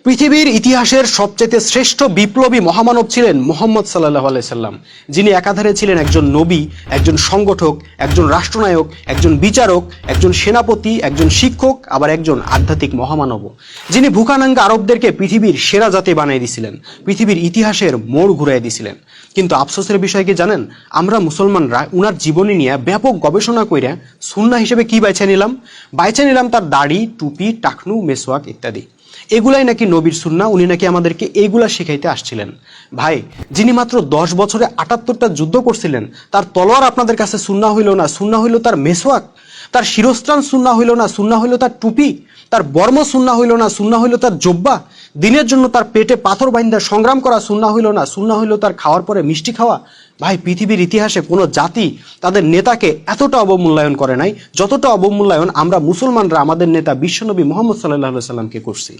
পৃথিবীর ইতিহাসের সবচেয়ে শ্রেষ্ঠ বিপ্লবী মহামানব ছিলেন মুহাম্মদ সাল্লাল্লাহু আলাইহি সাল্লাম, যিনি একাধারে ছিলেন একজন নবী, একজন সংগঠক, একজন রাষ্ট্রনায়ক, একজন বিচারক, একজন সেনাপতি, একজন শিক্ষক, আবার একজন আধ্যাত্মিক মহামানবও, যিনি ভুকানাঙ্গা আরবদেরকে পৃথিবীর সেরা জাতি বানিয়ে দিয়েছিলেন, পৃথিবীর ইতিহাসের মোড় ঘুরাই দিয়েছিলেন। কিন্তু আফসোসের বিষয় কি জানেন, আমরা মুসলমানরা উনার জীবনী নিয়ে ব্যাপক গবেষণা কইরা সুন্নাহ হিসেবে কি বাইছে নিলাম তার দাড়ি, টুপি, টাকনু, মেসওয়াক ইত্যাদি। এগুলাই নাকি নবীর সুন্নাহ, উনি নাকি আমাদেরকে এইগুলা শিখাইতে আসছিলেন। ভাই, যিনি মাত্র 10 বছরে 78টা যুদ্ধ করছিলেন, তার তলোয়ার আপনাদের কাছে সুন্নাহ হইল না, সুন্নাহ হইল তার মেসওয়াক। তার শিরস্ত্রাণ সুন্নাহ হইল না, সুন্নাহ হইল তার টুপি। তার বর্ম সুন্নাহ হইল না, সুন্নাহ হইল তার জব্বা। দিনের জন্য তার পেটে পাথর বাইন্ধা সংগ্রাম করা সুন্নাহ হইল না, সুন্নাহ হইল তার খাওয়ার পরে মিষ্টি খাওয়া। ভাই, পৃথিবীর ইতিহাসে কোনো জাতি তাদের নেতাকে এতটা অবমূল্যায়ন করে নাই যতটা অবমূল্যায়ন আমরা মুসলমানরা আমাদের নেতা বিশ্বনবী মুহাম্মদ সাল্লাল্লাহু আলাইহি সাল্লামকে করছি।